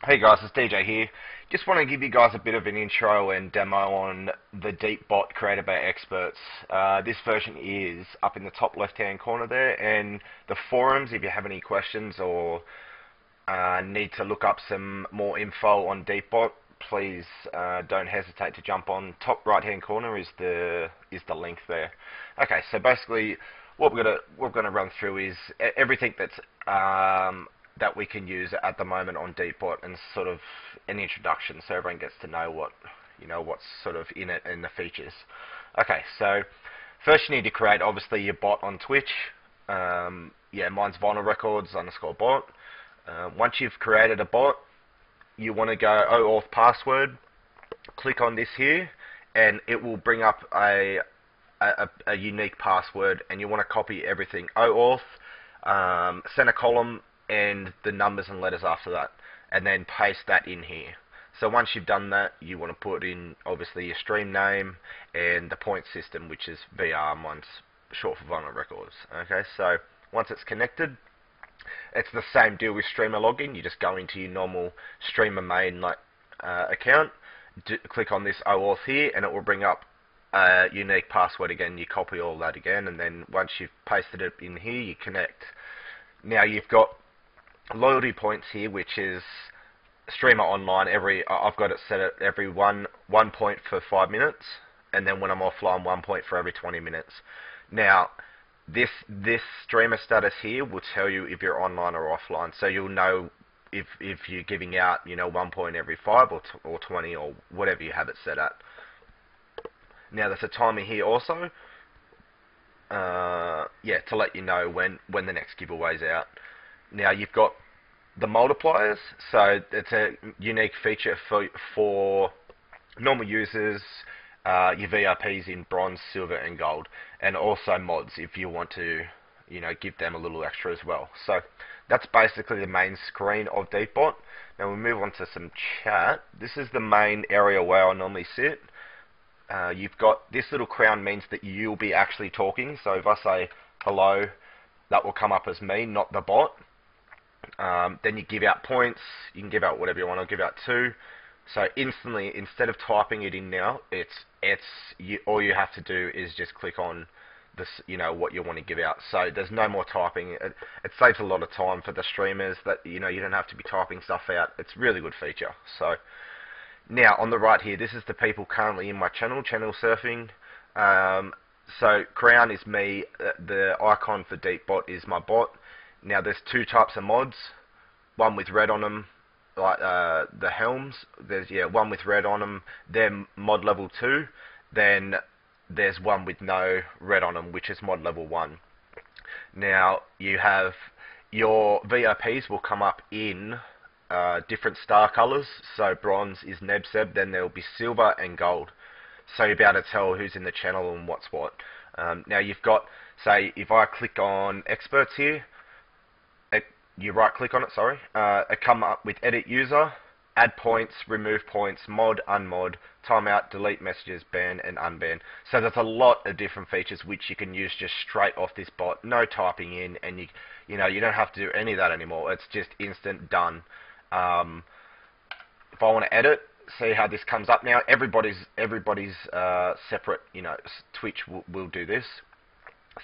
Hey guys, it's DJ here. Just want to give you guys a bit of an intro and demo on the DeepBot created by experts. This version is up in the top left hand corner there, and the forums, if you have any questions or need to look up some more info on DeepBot, please don't hesitate to jump on. Top right hand corner is the link there. Okay, so basically what we're gonna run through is everything that's that we can use at the moment on DeepBot, and sort of an introduction so everyone gets to know what's sort of in it and the features. Okay, so first you need to create obviously your bot on Twitch. Yeah, mine's vinyl records _ bot. Once you've created a bot, you want to go OAuth password, click on this here, and it will bring up a unique password, and you want to copy everything. OAuth, center column, and the numbers and letters after that, and then paste that in here. So once you've done that, you want to put in obviously your stream name and the point system, which is VR, mine's short for vinyl records. Okay, so once it's connected, it's the same deal with streamer login. You just go into your normal streamer main account, click on this OAuth here, and it will bring up a unique password again. You copy all that again, and then once you've pasted it in here, you connect. Now you've got loyalty points here, which is streamer online. I've got it set at every one point for 5 minutes, and then when I'm offline, 1 point for every 20 minutes. Now this streamer status here will tell you if you're online or offline, so you'll know if you're giving out 1 point every 5 or 20 or whatever you have it set at. Now there's a timer here also, yeah, to let you know when the next giveaway's out. Now you've got the multipliers, so it's a unique feature for normal users, your VIPs in bronze, silver, and gold, and also mods if you want to, give them a little extra as well. So that's basically the main screen of DeepBot. Now we'll move on to some chat. This is the main area where I normally sit. You've got this little crown means that you'll be actually talking. So if I say hello, that will come up as me, not the bot. Then you give out points. You can give out whatever you want. I'll give out 2. So instantly, instead of typing it in now, all you have to do is just click on this, what you want to give out. So there's no more typing. It saves a lot of time for the streamers that you don't have to be typing stuff out. It's a really good feature. So now on the right here, this is the people currently in my channel surfing. So crown is me. The icon for DeepBot is my bot. Now there's 2 types of mods, one with red on them, like the helms. There's one with red on them. They're mod level 2. Then there's one with no red on them, which is mod level 1. Now you have your VIPs will come up in different star colors. So bronze is Nebseb, then there will be silver and gold. So you'll be able to tell who's in the channel and what's what. Now you've got, say, if I click on experts here, you right click on it, sorry, it come up with edit user, add points, remove points, mod, unmod, timeout, delete messages, ban and unban. So there's a lot of different features which you can use just straight off this bot, no typing in, and you don't have to do any of that anymore. It's just instant done. If I want to edit, see how this comes up now. Everybody's separate, Twitch will do this.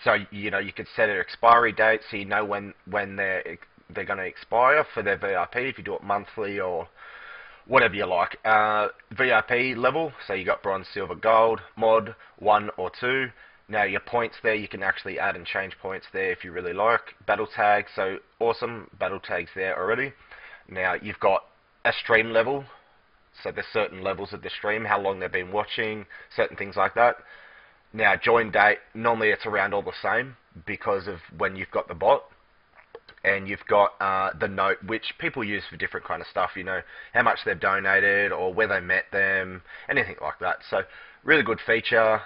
So you could set an expiry date, so you know when they're going to expire for their VIP, if you do it monthly or whatever you like. VIP level, so you got bronze, silver, gold, mod 1 or 2. Now your points there, you can actually add and change points there if you really like. Battle tag, so awesome, battle tags there already. Now you've got a stream level, so there's certain levels of the stream, how long they've been watching, certain things like that. Now join date, normally it's around all the same because of when you've got the bot. And you've got the note, which people use for different kind of stuff, how much they've donated or where they met them, anything like that. So really good feature,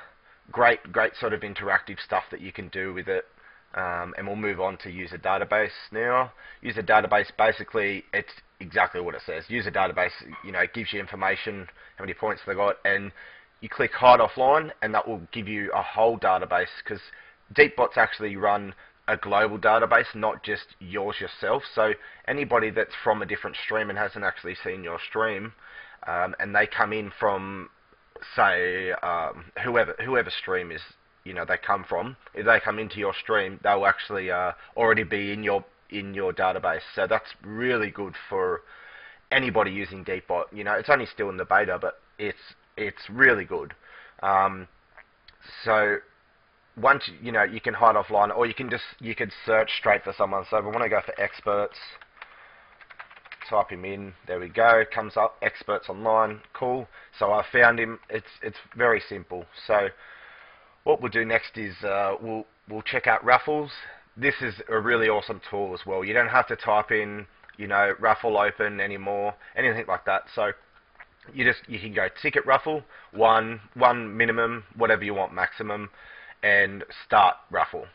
great sort of interactive stuff that you can do with it. And we'll move on to user database now. User database, basically, it's exactly what it says. User database, it gives you information, how many points they got, and you click hide offline, and that will give you a whole database, because DeepBots actually run a global database, not just yours yourself. So anybody that's from a different stream and hasn't actually seen your stream, and they come in from, say, whoever stream is, they come from. If they come into your stream, they'll actually already be in your database. So that's really good for anybody using DeepBot. It's only still in the beta, but it's really good. So once you can hide offline, or you could search straight for someone. So if I want to go for experts, type him in. There we go. Comes up experts online. Cool. So I found him. It's very simple. So what we'll do next is we'll check out Raffles. This is a really awesome tool as well. You don't have to type in Raffle open anymore, anything like that. So you can go ticket Raffle, one minimum, whatever you want maximum, and start Raffle.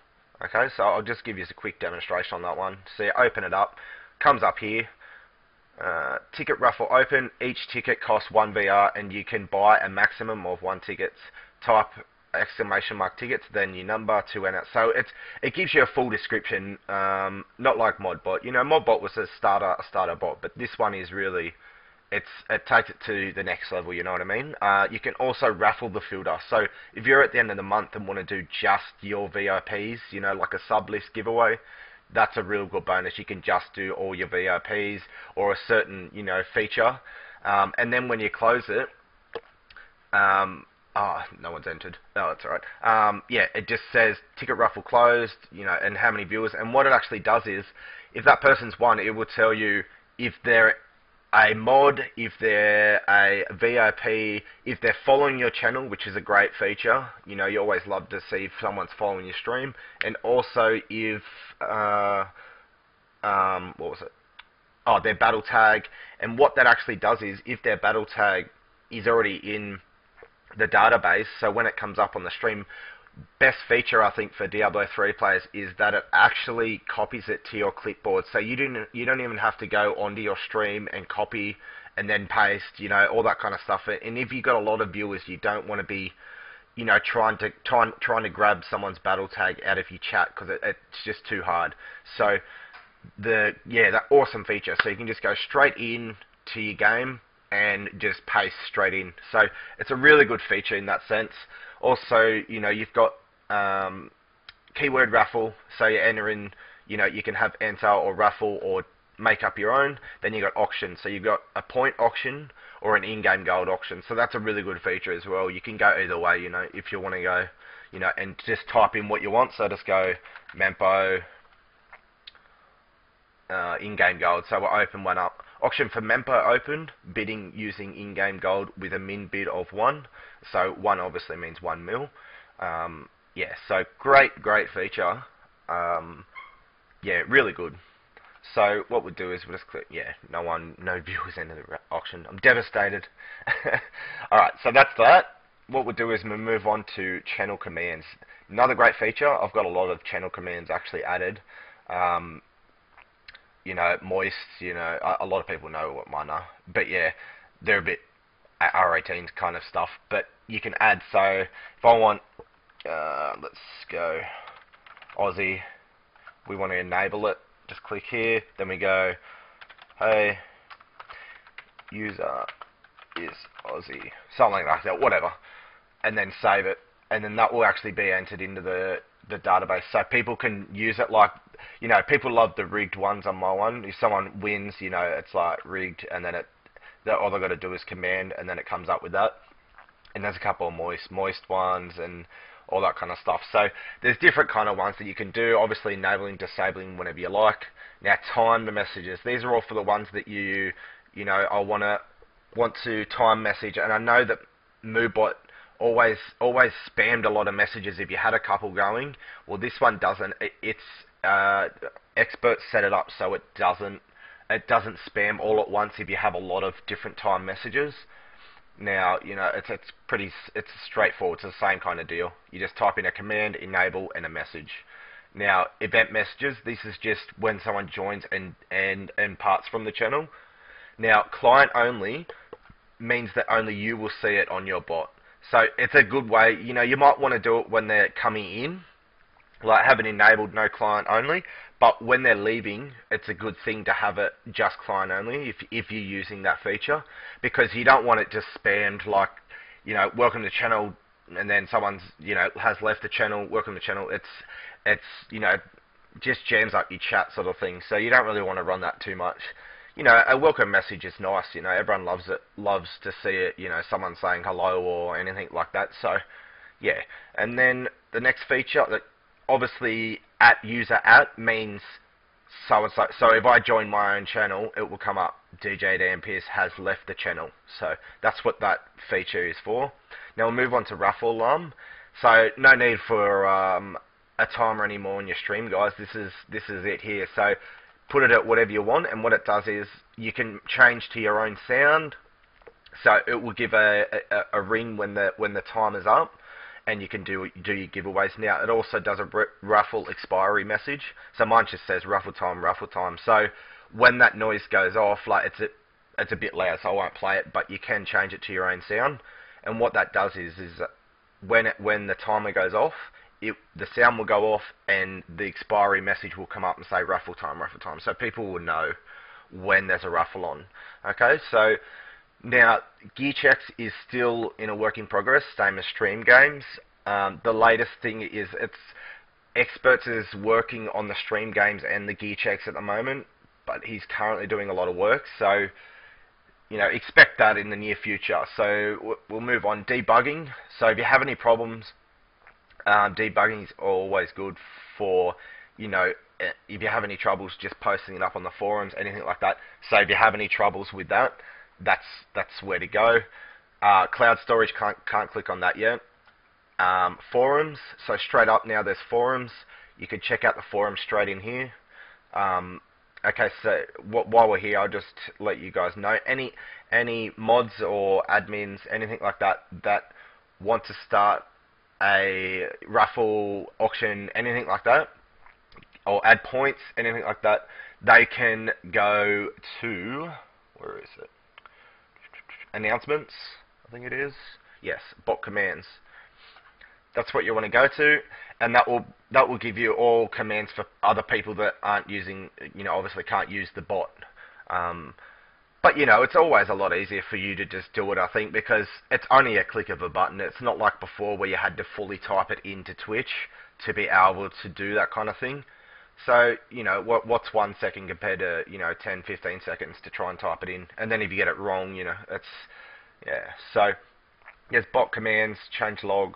Okay, so I'll just give you a quick demonstration on that one. So you open it up, comes up here, ticket Raffle open. Each ticket costs 1 VR, and you can buy a maximum of 1 ticket. Type exclamation mark tickets, then your number to enter. So it gives you a full description, not like ModBot. ModBot was a starter bot, but this one is really, it takes it to the next level. You know what I mean? You can also raffle the filter. So if you're at the end of the month and want to do just your VIPs, like a sub list giveaway, that's a real good bonus. You can just do all your VIPs or a certain feature, and then when you close it, no one's entered. Oh, that's alright. Yeah, it just says ticket raffle closed, and how many viewers. And what it actually does is, if that person's won, it will tell you if they're a mod, if they're a VIP, if they're following your channel, which is a great feature. You always love to see if someone's following your stream, and also if what was it? Oh, their battle tag. And what that actually does is, if their battle tag is already in the database, so when it comes up on the stream, best feature I think for Diablo 3 players is that it actually copies it to your clipboard. So you don't even have to go onto your stream and copy and then paste, all that kind of stuff. And if you've got a lot of viewers, you don't want to be, trying to grab someone's battle tag out of your chat, because it's just too hard. So that awesome feature. So you can just go straight in to your game and just paste straight in. So it's a really good feature in that sense. Also, you've got keyword raffle. So you enter in, you can have enter or raffle or make up your own. Then you've got auction. So you've got a point auction or an in-game gold auction. So that's a really good feature as well. You can go either way, if you want to go, and just type in what you want. So just go Mempo in-game gold. So we'll open one up. Auction for Mempo opened, bidding using in-game gold with a min bid of 1. So 1 obviously means 1 mil. Yeah, so great feature. Yeah, really good. So what we'll do is we'll just click, no viewers entered the auction. I'm devastated. Alright, so that's that. What we'll do is we'll move on to channel commands. Another great feature, I've got a lot of channel commands actually added. Moist, a lot of people know what mine are, but yeah, they're a bit R18 kind of stuff, but you can add. So if I want, let's go Aussie, we want to enable it, just click here, then we go, hey, user is Aussie, something like that, whatever, and then save it, and then that will actually be entered into the database, so people can use it. Like, people love the rigged ones on my one. If someone wins, it's like rigged, and then all they've got to do is command, and then it comes up with that. And there's a couple of moist ones and all that kind of stuff. So there's different kind of ones that you can do. Obviously enabling, disabling whenever you like. Now time the messages. These are all for the ones that I want to time message, and I know that MooBot always spammed a lot of messages if you had a couple going. Well, this one doesn't. Experts set it up so it doesn't spam all at once if you have a lot of different time messages. Now, it's straightforward. It's the same kind of deal. You just type in a command, enable, and a message. Now, event messages, this is just when someone joins and parts from the channel. Now, client only means that only you will see it on your bot. So it's a good way, you might want to do it when they're coming in, like have it enabled no client only, but when they're leaving, it's a good thing to have it just client only if you're using that feature, because you don't want it just spammed like, welcome to the channel, and then someone's, has left the channel, welcome to the channel. It's just jams up your chat sort of thing. So you don't really want to run that too much. A welcome message is nice. Everyone loves it, loves to see it. Someone saying hello or anything like that. So yeah, and then the next feature that obviously @user@ means so and so. So if I join my own channel, it will come up DJDan Pierce has left the channel. So that's what that feature is for. Now we'll move on to Raffle alarm. So no need for a timer anymore in your stream, guys. This is it here. So put it at whatever you want, and what it does is you can change to your own sound. So it will give a ring when the timer's up, and you can do your giveaways. Now it also does a raffle expiry message. So mine just says raffle time, raffle time. So when that noise goes off, like it's a bit loud, so I won't play it, but you can change it to your own sound. And what that does is when the timer goes off, the sound will go off and the expiry message will come up and say raffle time, raffle time. So people will know when there's a raffle on. Okay, so now gear checks is still in a work in progress, same as stream games. The latest thing is Experts is working on the stream games and the gear checks at the moment, but he's currently doing a lot of work. So expect that in the near future. So we'll move on. Debugging. So if you have any problems, debugging is always good for, if you have any troubles just posting it up on the forums, anything like that. So if you have any troubles with that, that's where to go. Cloud storage, can't click on that yet. Forums. So straight up now there's forums. You can check out the forums straight in here. Okay, so while we're here, I'll just let you guys know, any mods or admins, anything like that want to start a raffle, auction, anything like that, or add points, anything like that, they can go to, where is it? Announcements, I think it is. Yes, bot commands. That's what you want to go to, and that will give you all commands for other people that aren't using, obviously can't use the bot. But it's always a lot easier for you to just do it, I think, because it's only a click of a button. It's not like before where you had to fully type it into Twitch to be able to do that kind of thing. So, what's 1 second compared to, 10, 15 seconds to try and type it in. And then if you get it wrong, it's, yeah. So, there's bot commands, change log,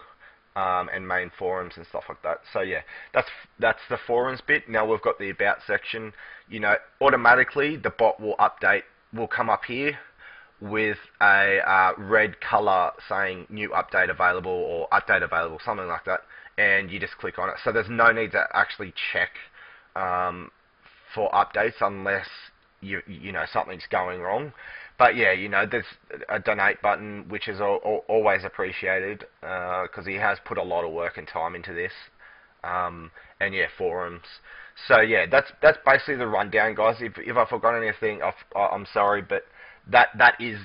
and main forums and stuff like that. So yeah, that's the forums bit. Now we've got the about section. Automatically the bot will come up here with a red color saying new update available or update available, something like that, and you just click on it. So there's no need to actually check for updates unless something's going wrong. But yeah, there's a donate button, which is always appreciated, because he has put a lot of work and time into this. And yeah, forums. So yeah, that's basically the rundown, guys. If I forgot anything, I'm sorry, but that is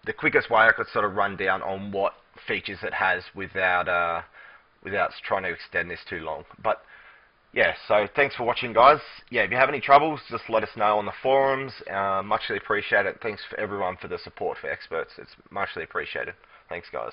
the quickest way I could sort of run down on what features it has without trying to extend this too long. But yeah, so thanks for watching, guys. Yeah, if you have any troubles, just let us know on the forums. Muchly appreciated. Thanks for everyone for the support for Experts. It's muchly appreciated. Thanks, guys.